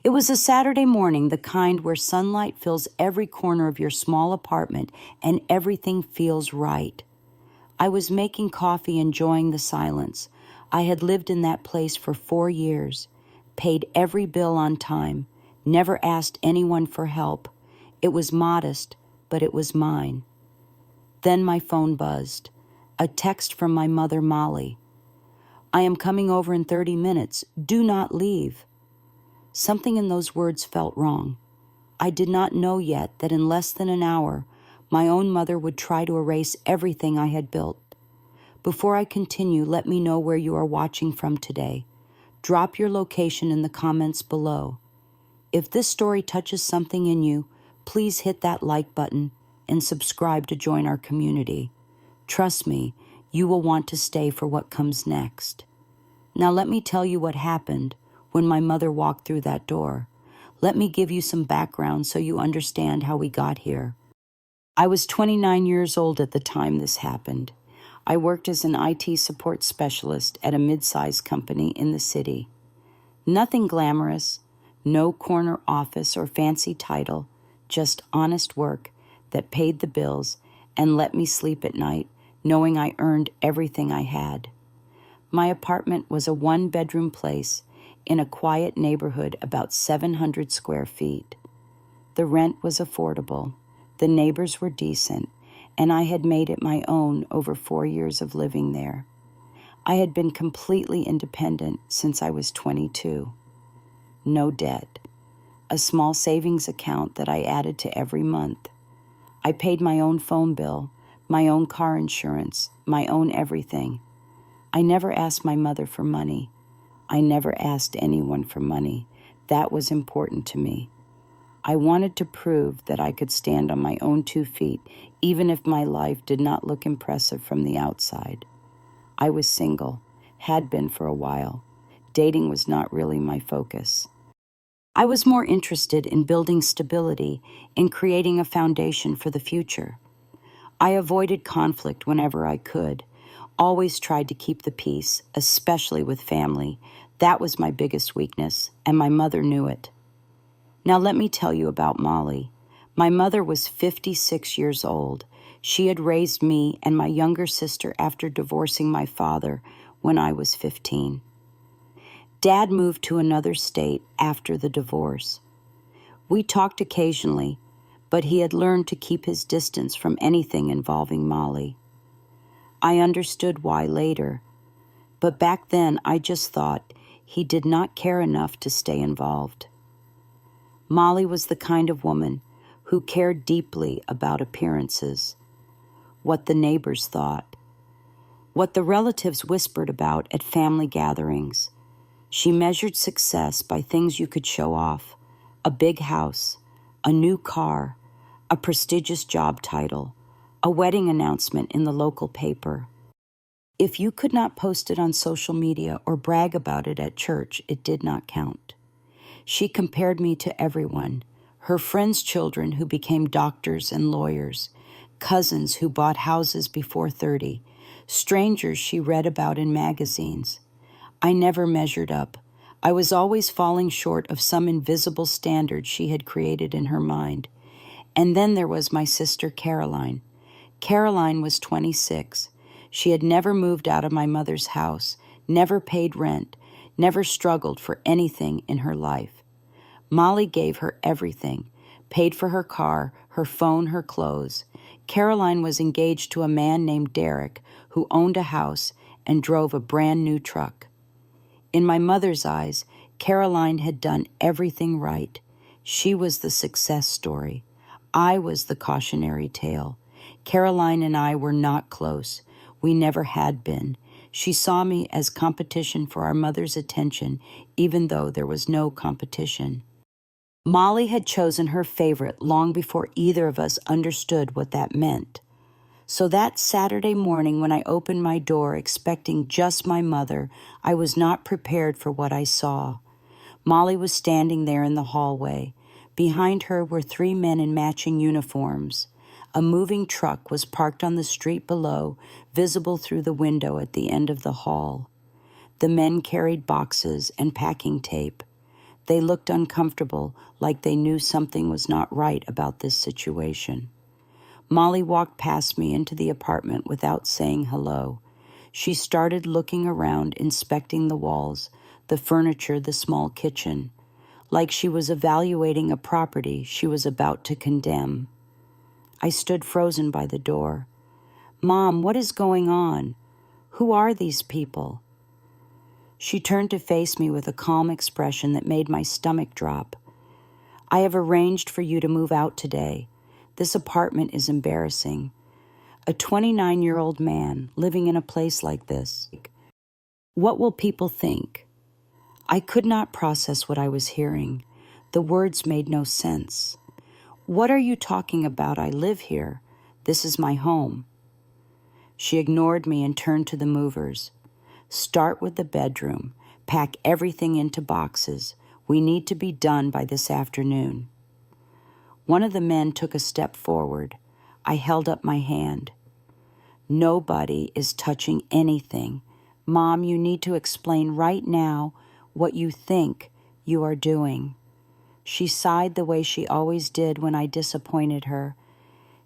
It was a Saturday morning, the kind where sunlight fills every corner of your small apartment and everything feels right. I was making coffee, enjoying the silence. I had lived in that place for 4 years, paid every bill on time, never asked anyone for help. It was modest, but it was mine. Then my phone buzzed. A text from my mother, Molly. "I am coming over in 30 minutes. Do not leave." Something in those words felt wrong. I did not know yet that in less than an hour, my own mother would try to erase everything I had built. Before I continue, let me know where you are watching from today. Drop your location in the comments below. If this story touches something in you, please hit that like button and subscribe to join our community. Trust me, you will want to stay for what comes next. Now let me tell you what happened when my mother walked through that door. Let me give you some background so you understand how we got here. I was 29 years old at the time this happened. I worked as an IT support specialist at a mid-sized company in the city. Nothing glamorous, no corner office or fancy title, just honest work that paid the bills and let me sleep at night, knowing I earned everything I had. My apartment was a one-bedroom place in a quiet neighborhood about 700 square feet. The rent was affordable, the neighbors were decent, and I had made it my own over 4 years of living there. I had been completely independent since I was 22. No debt. A small savings account that I added to every month. I paid my own phone bill, my own car insurance, my own everything. I never asked my mother for money. I never asked anyone for money. That was important to me. I wanted to prove that I could stand on my own 2 feet, even if my life did not look impressive from the outside. I was single, had been for a while. Dating was not really my focus. I was more interested in building stability, in creating a foundation for the future. I avoided conflict whenever I could, always tried to keep the peace, especially with family. That was my biggest weakness, and my mother knew it. Now let me tell you about Molly. My mother was 56 years old. She had raised me and my younger sister after divorcing my father when I was 15. Dad moved to another state after the divorce. We talked occasionally, but he had learned to keep his distance from anything involving Molly. I understood why later, but back then I just thought he did not care enough to stay involved. Molly was the kind of woman who cared deeply about appearances, what the neighbors thought, what the relatives whispered about at family gatherings. She measured success by things you could show off: a big house, a new car, a prestigious job title, a wedding announcement in the local paper. If you could not post it on social media or brag about it at church, it did not count. She compared me to everyone: her friends' children who became doctors and lawyers, cousins who bought houses before 30, strangers she read about in magazines. I never measured up. I was always falling short of some invisible standard she had created in her mind. And then there was my sister Caroline. Caroline was 26. She had never moved out of my mother's house, never paid rent, never struggled for anything in her life. Molly gave her everything, paid for her car, her phone, her clothes. Caroline was engaged to a man named Derek, who owned a house and drove a brand new truck. In my mother's eyes, Caroline had done everything right. She was the success story. I was the cautionary tale. Caroline and I were not close. We never had been. She saw me as competition for our mother's attention, even though there was no competition. Molly had chosen her favorite long before either of us understood what that meant. So that Saturday morning when I opened my door expecting just my mother, I was not prepared for what I saw. Molly was standing there in the hallway. Behind her were 3 men in matching uniforms. A moving truck was parked on the street below, visible through the window at the end of the hall. The men carried boxes and packing tape. They looked uncomfortable, like they knew something was not right about this situation. Molly walked past me into the apartment without saying hello. She started looking around, inspecting the walls, the furniture, the small kitchen, like she was evaluating a property she was about to condemn. I stood frozen by the door. "Mom, what is going on? Who are these people?" She turned to face me with a calm expression that made my stomach drop. "I have arranged for you to move out today. This apartment is embarrassing. A 29-year-old man living in a place like this. What will people think?" I could not process what I was hearing. The words made no sense. "What are you talking about? I live here. This is my home." She ignored me and turned to the movers. "Start with the bedroom. Pack everything into boxes. We need to be done by this afternoon." One of the men took a step forward. I held up my hand. "Nobody is touching anything. Mom, you need to explain right now what you think you are doing." She sighed the way she always did when I disappointed her.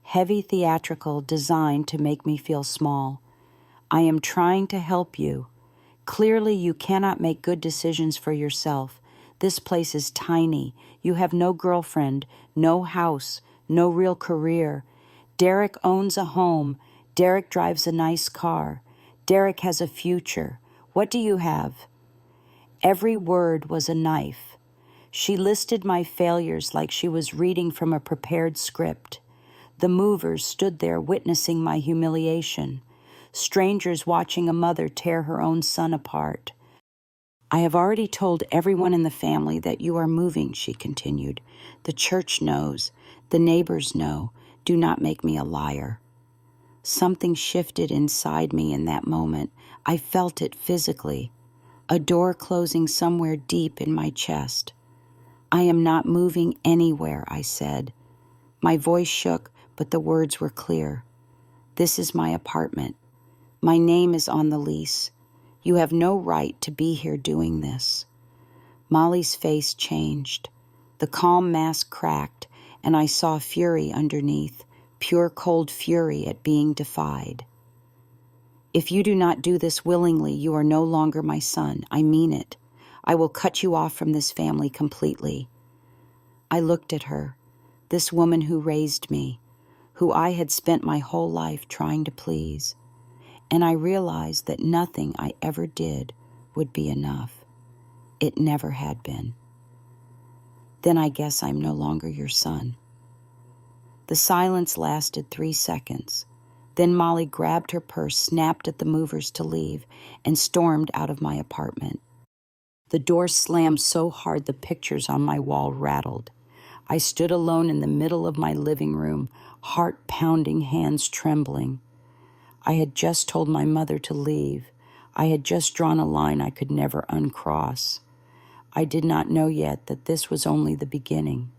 Heavy theatrical, designed to make me feel small. "I am trying to help you. Clearly you cannot make good decisions for yourself. This place is tiny. You have no girlfriend, no house, no real career. Derek owns a home. Derek drives a nice car. Derek has a future. What do you have?" Every word was a knife. She listed my failures like she was reading from a prepared script. The movers stood there witnessing my humiliation. Strangers watching a mother tear her own son apart. "I have already told everyone in the family that you are moving," she continued. "The church knows. The neighbors know. Do not make me a liar." Something shifted inside me in that moment. I felt it physically. A door closing somewhere deep in my chest. "I am not moving anywhere," I said. My voice shook, but the words were clear. "This is my apartment. My name is on the lease. You have no right to be here doing this." Molly's face changed. The calm mask cracked, and I saw fury underneath, pure cold fury at being defied. "If you do not do this willingly, you are no longer my son. I mean it. I will cut you off from this family completely." I looked at her, this woman who raised me, who I had spent my whole life trying to please, and I realized that nothing I ever did would be enough. It never had been. "Then I guess I'm no longer your son." The silence lasted 3 seconds. Then Molly grabbed her purse, snapped at the movers to leave, and stormed out of my apartment. The door slammed so hard the pictures on my wall rattled. I stood alone in the middle of my living room, heart pounding, hands trembling. I had just told my mother to leave. I had just drawn a line I could never uncross. I did not know yet that this was only the beginning.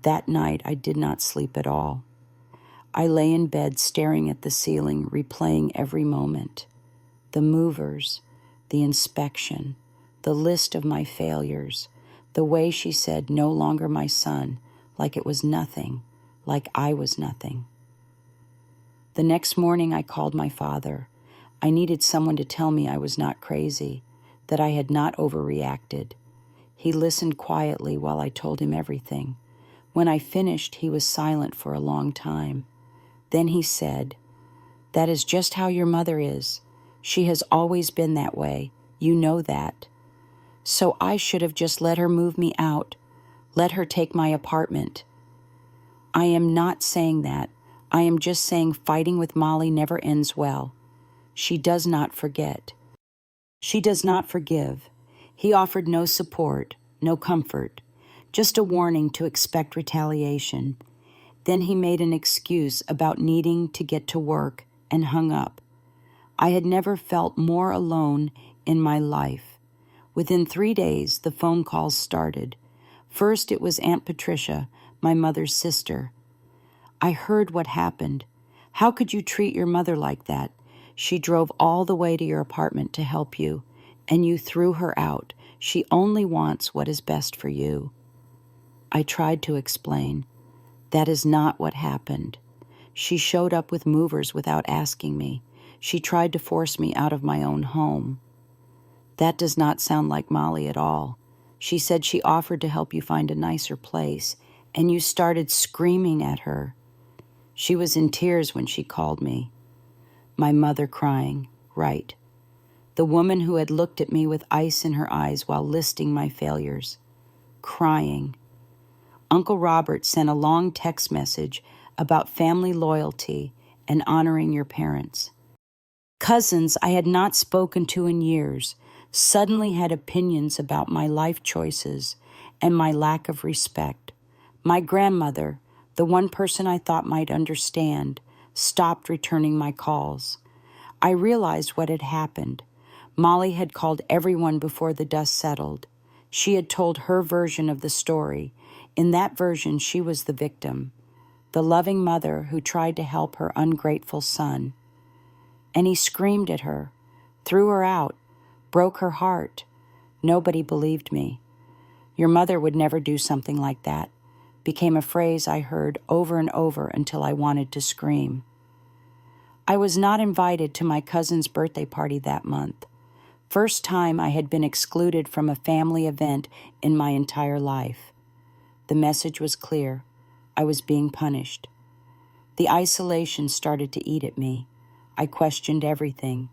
That night I did not sleep at all. I lay in bed staring at the ceiling, replaying every moment. The movers, the inspection, the list of my failures, the way she said no longer my son, like it was nothing, like I was nothing. The next morning I called my father. I needed someone to tell me I was not crazy, that I had not overreacted. He listened quietly while I told him everything. When I finished, he was silent for a long time. Then he said, "That is just how your mother is. She has always been that way. You know that. So I should have just let her move me out, let her take my apartment." I am not saying that. I am just saying fighting with Molly never ends well. She does not forget. She does not forgive. He offered no support, no comfort, just a warning to expect retaliation. Then he made an excuse about needing to get to work and hung up. I had never felt more alone in my life. Within 3 days, the phone calls started. First, it was Aunt Patricia, my mother's sister. "I heard what happened. How could you treat your mother like that? She drove all the way to your apartment to help you, and you threw her out. She only wants what is best for you. I tried to explain. That is not what happened. She showed up with movers without asking me. She tried to force me out of my own home. That does not sound like Molly at all. She said she offered to help you find a nicer place, and you started screaming at her. She was in tears when she called me. My mother crying, right. The woman who had looked at me with ice in her eyes while listing my failures, crying. Uncle Robert sent a long text message about family loyalty and honoring your parents. Cousins I had not spoken to in years suddenly had opinions about my life choices and my lack of respect. My grandmother, the one person I thought might understand, stopped returning my calls. I realized what had happened. Molly had called everyone before the dust settled. She had told her version of the story. In that version, she was the victim, the loving mother who tried to help her ungrateful son. And he screamed at her, threw her out, broke her heart. Nobody believed me. Your mother would never do something like that, became a phrase I heard over and over until I wanted to scream. I was not invited to my cousin's birthday party that month. First time I had been excluded from a family event in my entire life. The message was clear. I was being punished. The isolation started to eat at me. I questioned everything.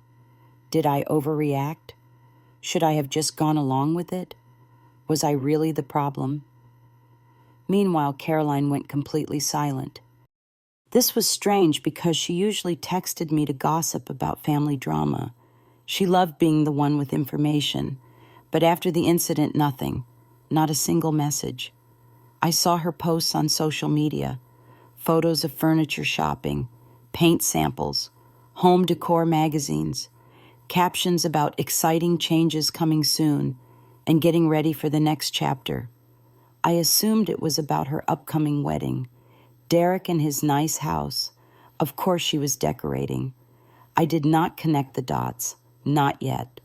Did I overreact? Should I have just gone along with it? Was I really the problem? Meanwhile, Caroline went completely silent. This was strange because she usually texted me to gossip about family drama. She loved being the one with information, but after the incident, nothing, not a single message. I saw her posts on social media, photos of furniture shopping, paint samples, home decor magazines, captions about exciting changes coming soon and getting ready for the next chapter. I assumed it was about her upcoming wedding. Derek and his nice house. Of course she was decorating. I did not connect the dots. Not yet.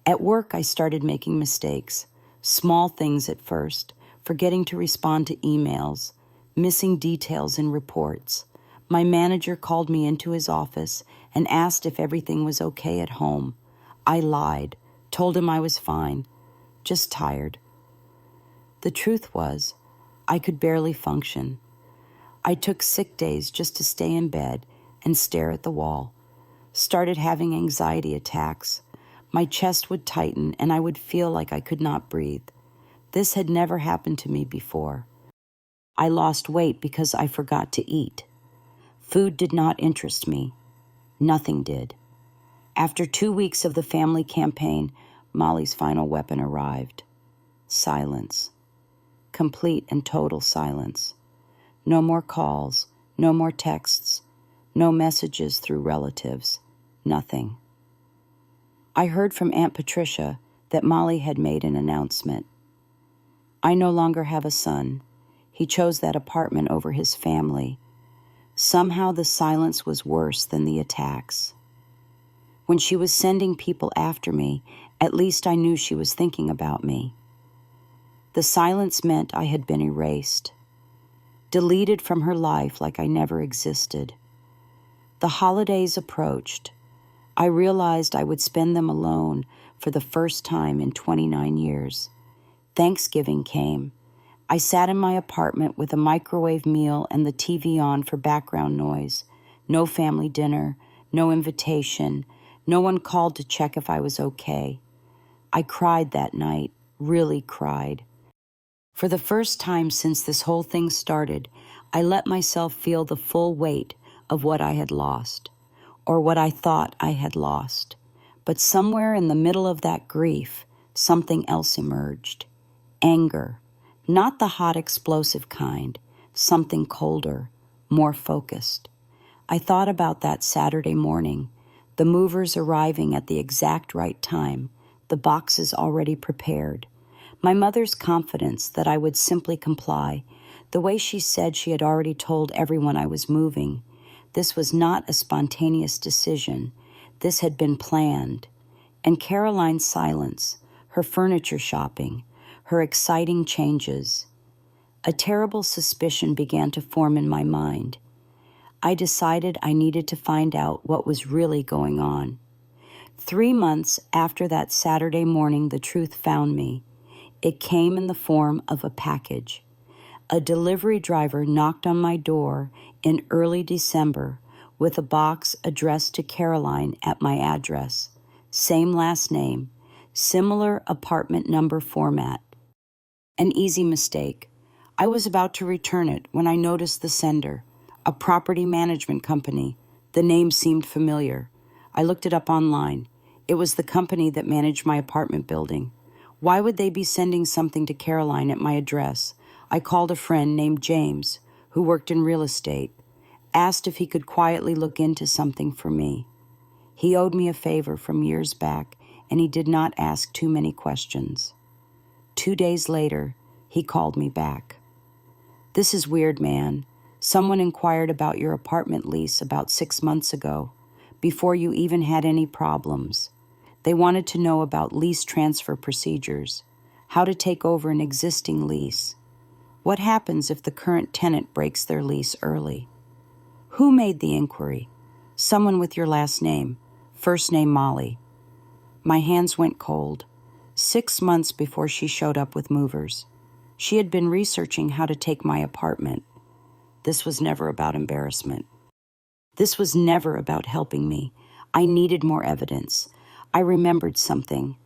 At work, I started making mistakes. Small things at first, forgetting to respond to emails, missing details in reports. My manager called me into his office and asked if everything was okay at home. I lied, told him I was fine, just tired. The truth was, I could barely function. I took sick days just to stay in bed and stare at the wall. Started having anxiety attacks. My chest would tighten and I would feel like I could not breathe. This had never happened to me before. I lost weight because I forgot to eat. Food did not interest me. Nothing did. After 2 weeks of the family campaign, Molly's final weapon arrived. Silence. Complete and total silence. No more calls, no more texts, no messages through relatives. Nothing. I heard from Aunt Patricia that Molly had made an announcement. I no longer have a son. He chose that apartment over his family. Somehow the silence was worse than the attacks. When she was sending people after me, at least I knew she was thinking about me. The silence meant I had been erased, deleted from her life like I never existed. The holidays approached. I realized I would spend them alone for the first time in 29 years. Thanksgiving came. I sat in my apartment with a microwave meal and the TV on for background noise. No family dinner, no invitation, no one called to check if I was okay. I cried that night, really cried. For the first time since this whole thing started, I let myself feel the full weight of what I had lost, or what I thought I had lost. But somewhere in the middle of that grief, something else emerged. Anger. Not the hot, explosive kind, something colder, more focused. I thought about that Saturday morning, the movers arriving at the exact right time, the boxes already prepared. My mother's confidence that I would simply comply, the way she said she had already told everyone I was moving. This was not a spontaneous decision. This had been planned. And Caroline's silence, her furniture shopping, her exciting changes. A terrible suspicion began to form in my mind. I decided I needed to find out what was really going on. 3 months after that Saturday morning, the truth found me. It came in the form of a package. A delivery driver knocked on my door in early December with a box addressed to Caroline at my address. Same last name, similar apartment number format. An easy mistake. I was about to return it when I noticed the sender, a property management company. The name seemed familiar. I looked it up online. It was the company that managed my apartment building. Why would they be sending something to Caroline at my address? I called a friend named James, who worked in real estate, asked if he could quietly look into something for me. He owed me a favor from years back, and he did not ask too many questions. 2 days later, he called me back. "This is weird, man. Someone inquired about your apartment lease about 6 months ago, before you even had any problems. They wanted to know about lease transfer procedures, how to take over an existing lease. What happens if the current tenant breaks their lease early?" "Who made the inquiry?" "Someone with your last name, first name Molly." My hands went cold. 6 months before she showed up with movers. She had been researching how to take my apartment. This was never about embarrassment. This was never about helping me. I needed more evidence. I remembered something.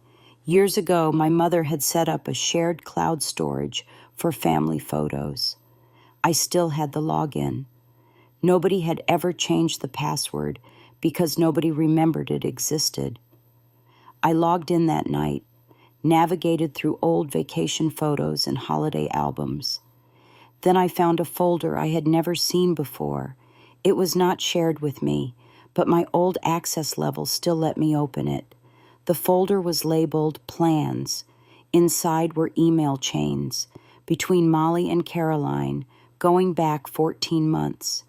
Years ago, my mother had set up a shared cloud storage for family photos. I still had the login. Nobody had ever changed the password because nobody remembered it existed. I logged in that night, navigated through old vacation photos and holiday albums. Then I found a folder I had never seen before. It was not shared with me, but my old access level still let me open it. The folder was labeled Plans. Inside were email chains between Molly and Caroline, going back 14 months.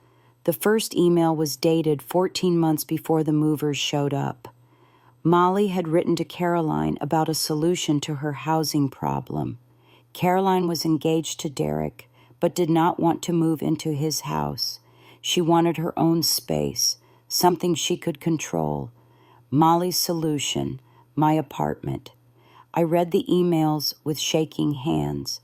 The first email was dated 14 months before the movers showed up. Molly had written to Caroline about a solution to her housing problem. Caroline was engaged to Derek, but did not want to move into his house. She wanted her own space, something she could control. Molly's solution, my apartment. I read the emails with shaking hands.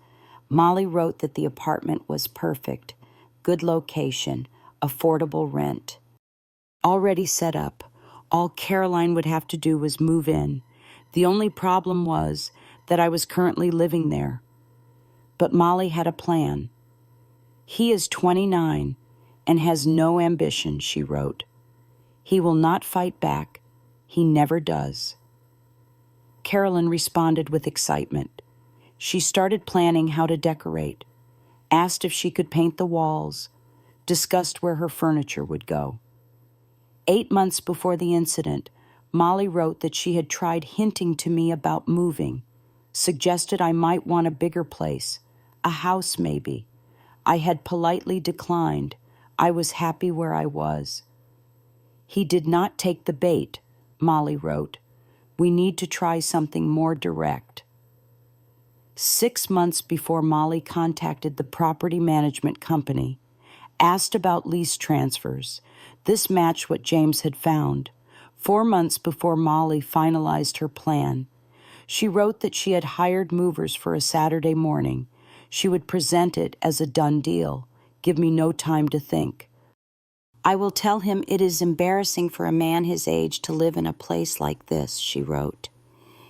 Molly wrote that the apartment was perfect, good location, affordable rent. Already set up. All Caroline would have to do was move in. The only problem was that I was currently living there. But Molly had a plan. "He is 29 and has no ambition," she wrote. "He will not fight back. He never does." Caroline responded with excitement. She started planning how to decorate, asked if she could paint the walls, discussed where her furniture would go. 8 months before the incident, Molly wrote that she had tried hinting to me about moving, suggested I might want a bigger place, a house maybe. I had politely declined. I was happy where I was. "He did not take the bait," Molly wrote. "We need to try something more direct." 6 months before Molly contacted the property management company, asked about lease transfers. This matched what James had found. 4 months before Molly finalized her plan, she wrote that she had hired movers for a Saturday morning. She would present it as a done deal, give me no time to think. "I will tell him it is embarrassing for a man his age to live in a place like this," she wrote.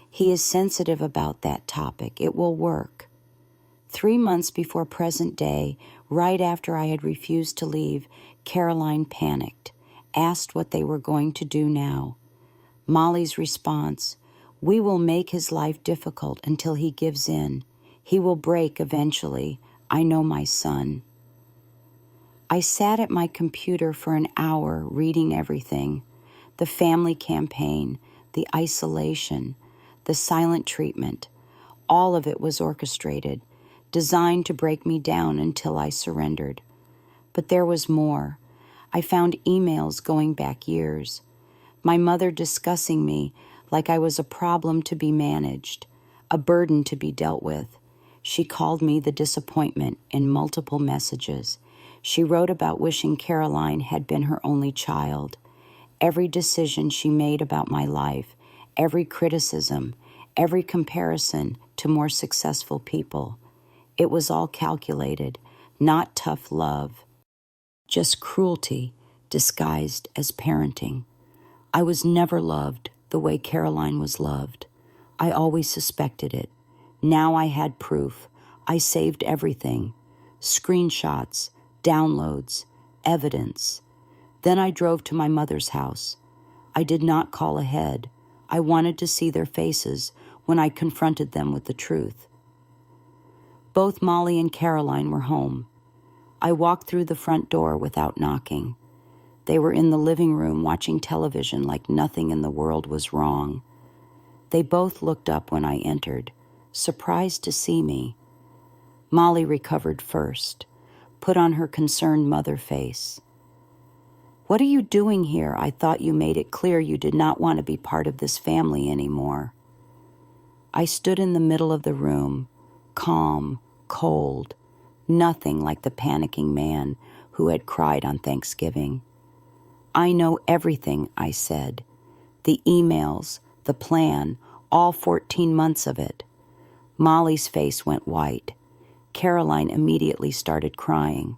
"He is sensitive about that topic. It will work." 3 months before present day, right after I had refused to leave, Caroline panicked, asked what they were going to do now. Molly's response, "We will make his life difficult until he gives in. He will break eventually. I know my son." I sat at my computer for an hour reading everything. The family campaign, the isolation, the silent treatment. All of it was orchestrated, designed to break me down until I surrendered. But there was more. I found emails going back years. My mother discussing me like I was a problem to be managed. a burden to be dealt with. She called me the disappointment in multiple messages. She wrote about wishing Caroline had been her only child. Every decision she made about my life, every criticism, every comparison to more successful people. It was all calculated, not tough love, just cruelty disguised as parenting. I was never loved the way Caroline was loved. I always suspected it. Now I had proof. I saved everything. Screenshots, downloads, evidence. Then I drove to my mother's house. I did not call ahead. I wanted to see their faces when I confronted them with the truth. Both Molly and Caroline were home. I walked through the front door without knocking. They were in the living room watching television like nothing in the world was wrong. They both looked up when I entered, surprised to see me. Molly recovered first, put on her concerned mother face. "What are you doing here? I thought you made it clear you did not want to be part of this family anymore." I stood in the middle of the room, calm, cold, nothing like the panicking man who had cried on Thanksgiving. "I know everything," I said. "The emails, the plan, all 14 months of it." Molly's face went white. Caroline immediately started crying.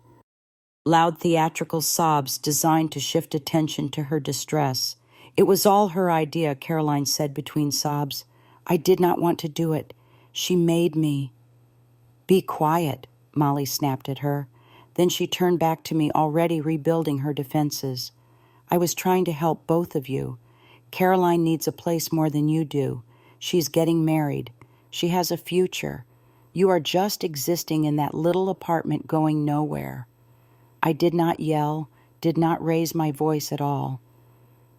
Loud theatrical sobs designed to shift attention to her distress. "It was all her idea," Caroline said between sobs. "I did not want to do it. She made me." "Be quiet," Molly snapped at her. Then she turned back to me, already rebuilding her defenses. "I was trying to help both of you. Caroline needs a place more than you do. She's getting married. She has a future. You are just existing in that little apartment going nowhere." I did not yell, did not raise my voice at all.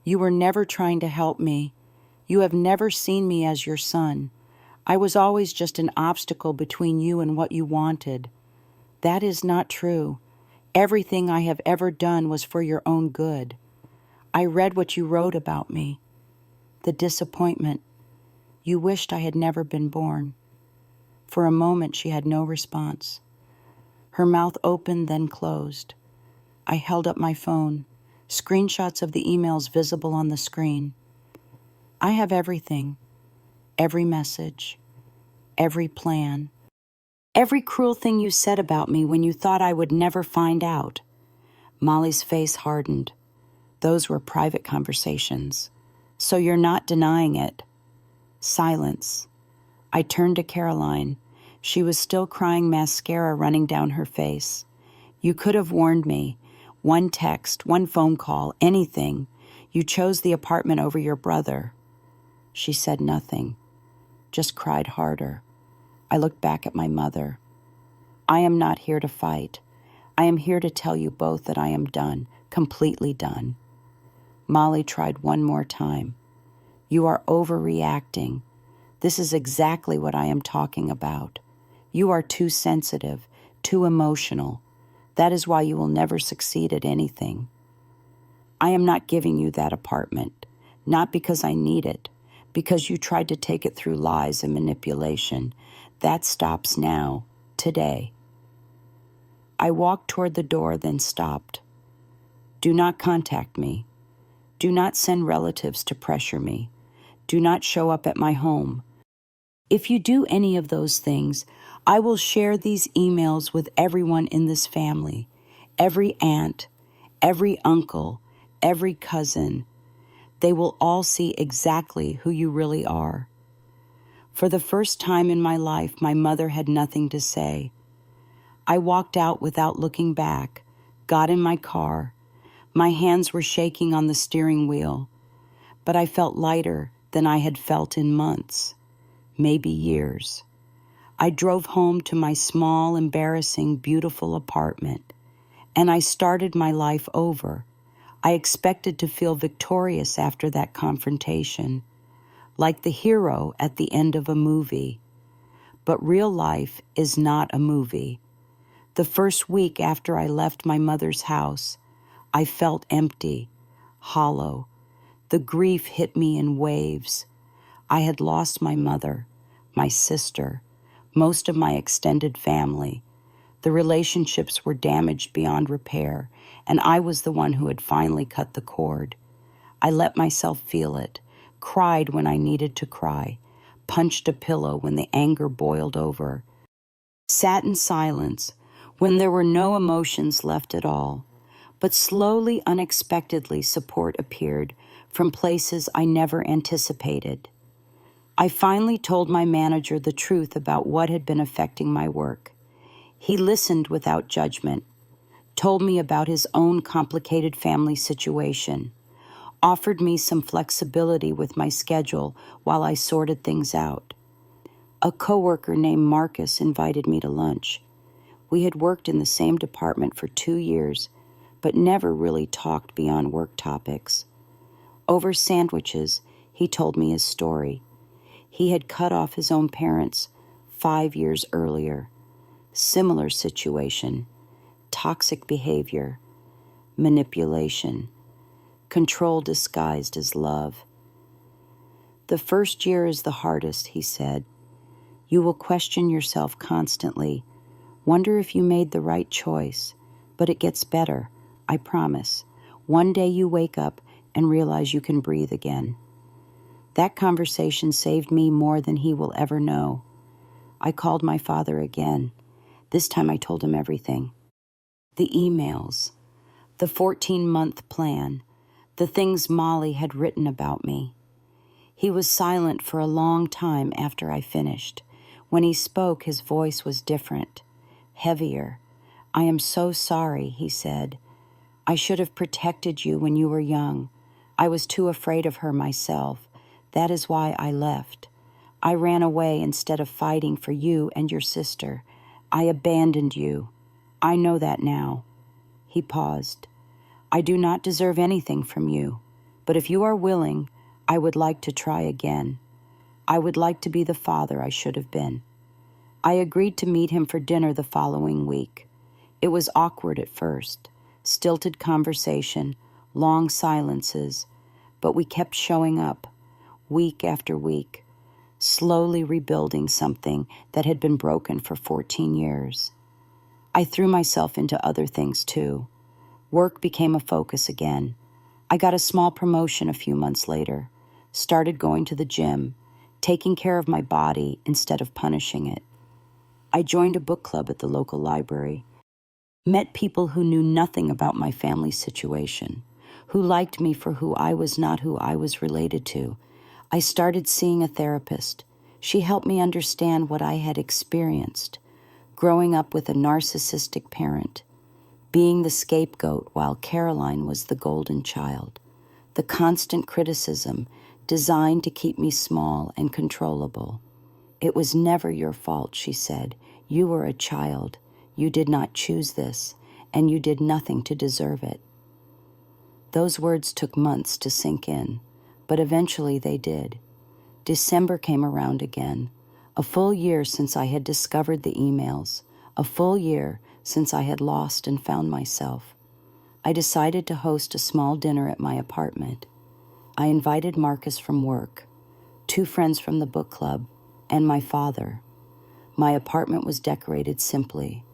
"You were never trying to help me. You have never seen me as your son. I was always just an obstacle between you and what you wanted. That is not true. Everything I have ever done was for your own good. I read what you wrote about me. The disappointment. You wished I had never been born." For a moment, she had no response. Her mouth opened, then closed. I held up my phone, screenshots of the emails visible on the screen. "I have everything, every message, every plan, every cruel thing you said about me when you thought I would never find out." Molly's face hardened. "Those were private conversations. So you're not denying it." Silence. I turned to Caroline. She was still crying, mascara running down her face. "You could have warned me. One text, one phone call, anything. You chose the apartment over your brother." She said nothing, just cried harder. I looked back at my mother. "I am not here to fight. I am here to tell you both that I am done, completely done." Molly tried one more time. "You are overreacting. This is exactly what I am talking about. You are too sensitive, too emotional. That is why you will never succeed at anything. I am not giving you that apartment, not because I need it, because you tried to take it through lies and manipulation. That stops now, today." I walked toward the door, then stopped. "Do not contact me. Do not send relatives to pressure me. Do not show up at my home. If you do any of those things, I will share these emails with everyone in this family, every aunt, every uncle, every cousin. They will all see exactly who you really are." For the first time in my life, my mother had nothing to say. I walked out without looking back, got in my car. My hands were shaking on the steering wheel, but I felt lighter than I had felt in months, maybe years. I drove home to my small, embarrassing, beautiful apartment, and I started my life over. I expected to feel victorious after that confrontation, like the hero at the end of a movie. But real life is not a movie. The first week after I left my mother's house, I felt empty, hollow. The grief hit me in waves. I had lost my mother. my sister, most of my extended family. The relationships were damaged beyond repair, and I was the one who had finally cut the cord. I let myself feel it, cried when I needed to cry, punched a pillow when the anger boiled over, sat in silence when there were no emotions left at all. But slowly, unexpectedly, support appeared from places I never anticipated. I finally told my manager the truth about what had been affecting my work. He listened without judgment, told me about his own complicated family situation, offered me some flexibility with my schedule while I sorted things out. A coworker named Marcus invited me to lunch. We had worked in the same department for 2 years, but never really talked beyond work topics. Over sandwiches, he told me his story. He had cut off his own parents 5 years earlier. Similar situation, toxic behavior, manipulation, control disguised as love. The first year is the hardest, he said. You will question yourself constantly, wonder if you made the right choice, but it gets better, I promise. One day you wake up and realize you can breathe again. That conversation saved me more than he will ever know. I called my father again. This time I told him everything. The emails, the 14-month plan, the things Molly had written about me. He was silent for a long time after I finished. When he spoke, his voice was different, heavier. I am so sorry, he said. I should have protected you when you were young. I was too afraid of her myself. That is why I left. I ran away instead of fighting for you and your sister. I abandoned you. I know that now. He paused. I do not deserve anything from you, but if you are willing, I would like to try again. I would like to be the father I should have been. I agreed to meet him for dinner the following week. It was awkward at first, stilted conversation, long silences, but we kept showing up, week after week, slowly rebuilding something that had been broken for 14 years. I threw myself into other things too. Work became a focus again. I got a small promotion a few months later, started going to the gym, taking care of my body instead of punishing it. I joined a book club at the local library, met people who knew nothing about my family situation, who liked me for who I was, not who I was related to. I started seeing a therapist. She helped me understand what I had experienced, growing up with a narcissistic parent, being the scapegoat while Caroline was the golden child, the constant criticism designed to keep me small and controllable. It was never your fault, she said. You were a child. You did not choose this, and you did nothing to deserve it. Those words took months to sink in, but eventually they did. December came around again, a full year since I had discovered the emails, a full year since I had lost and found myself. I decided to host a small dinner at my apartment. I invited Marcus from work, 2 friends from the book club, and my father. My apartment was decorated simply.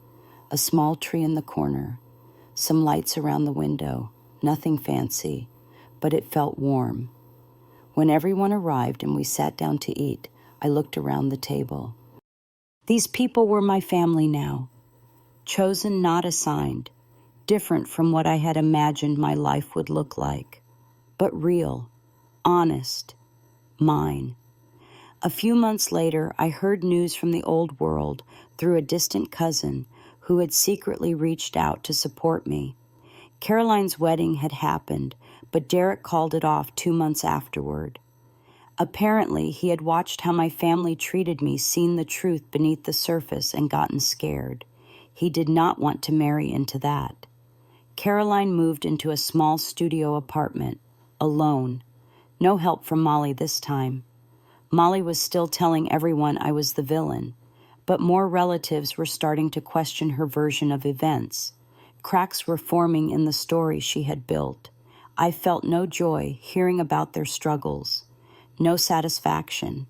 A small tree in the corner, some lights around the window, nothing fancy, but it felt warm. When everyone arrived and we sat down to eat, I looked around the table. These people were my family now, chosen, not assigned, different from what I had imagined my life would look like, but real, honest, mine. A few months later, I heard news from the old world through a distant cousin who had secretly reached out to support me. Caroline's wedding had happened, but Derek called it off 2 months afterward. Apparently, he had watched how my family treated me, seen the truth beneath the surface, and gotten scared. He did not want to marry into that. Caroline moved into a small studio apartment, alone. No help from Molly this time. Molly was still telling everyone I was the villain, but more relatives were starting to question her version of events. Cracks were forming in the story she had built. I felt no joy hearing about their struggles, no satisfaction,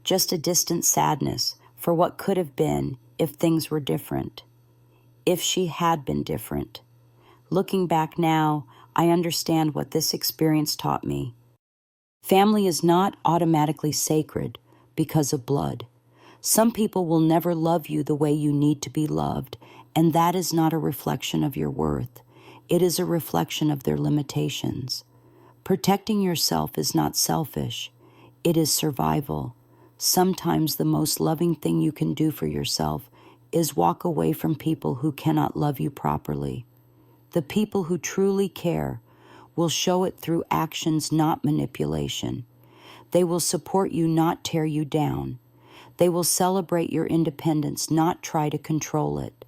just a distant sadness for what could have been if things were different, if she had been different. Looking back now, I understand what this experience taught me. Family is not automatically sacred because of blood. Some people will never love you the way you need to be loved, and that is not a reflection of your worth. It is a reflection of their limitations. Protecting yourself is not selfish. It is survival. Sometimes the most loving thing you can do for yourself is walk away from people who cannot love you properly. The people who truly care will show it through actions, not manipulation. They will support you, not tear you down. They will celebrate your independence, not try to control it.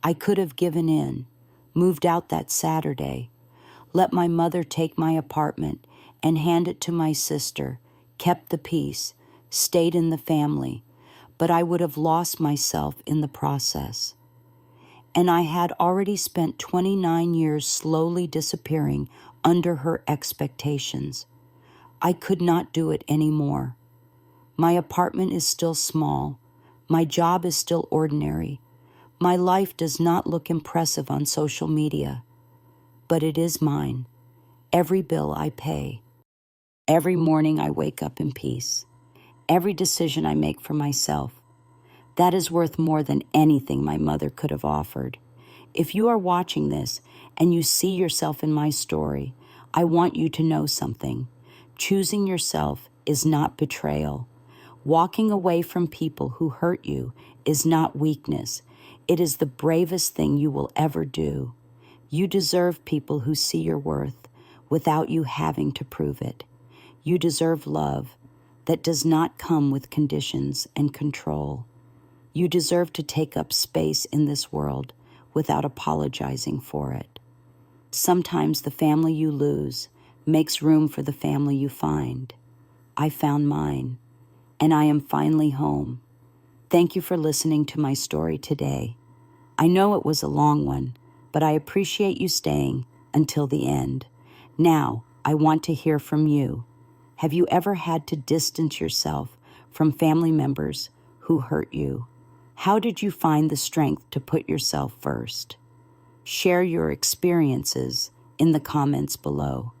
I could have given in, moved out that Saturday, let my mother take my apartment and hand it to my sister, kept the peace, stayed in the family, but I would have lost myself in the process. And I had already spent 29 years slowly disappearing under her expectations. I could not do it anymore. My apartment is still small. My job is still ordinary. My life does not look impressive on social media, but it is mine. Every bill I pay. Every morning I wake up in peace. Every decision I make for myself. That is worth more than anything my mother could have offered. If you are watching this and you see yourself in my story, I want you to know something. Choosing yourself is not betrayal. Walking away from people who hurt you is not weakness. It is the bravest thing you will ever do. You deserve people who see your worth without you having to prove it. You deserve love that does not come with conditions and control. You deserve to take up space in this world without apologizing for it. Sometimes the family you lose makes room for the family you find. I found mine, and I am finally home. Thank you for listening to my story today. I know it was a long one, but I appreciate you staying until the end. Now, I want to hear from you. Have you ever had to distance yourself from family members who hurt you? How did you find the strength to put yourself first? Share your experiences in the comments below.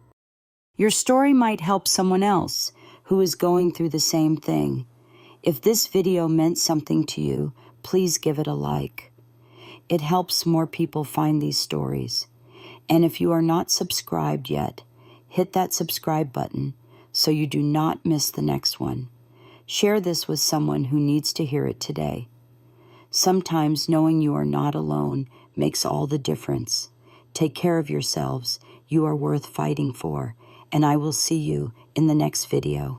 Your story might help someone else who is going through the same thing. If this video meant something to you, please give it a like. It helps more people find these stories. And if you are not subscribed yet, hit that subscribe button so you do not miss the next one. Share this with someone who needs to hear it today. Sometimes knowing you are not alone makes all the difference. Take care of yourselves. You are worth fighting for, and I will see you in the next video.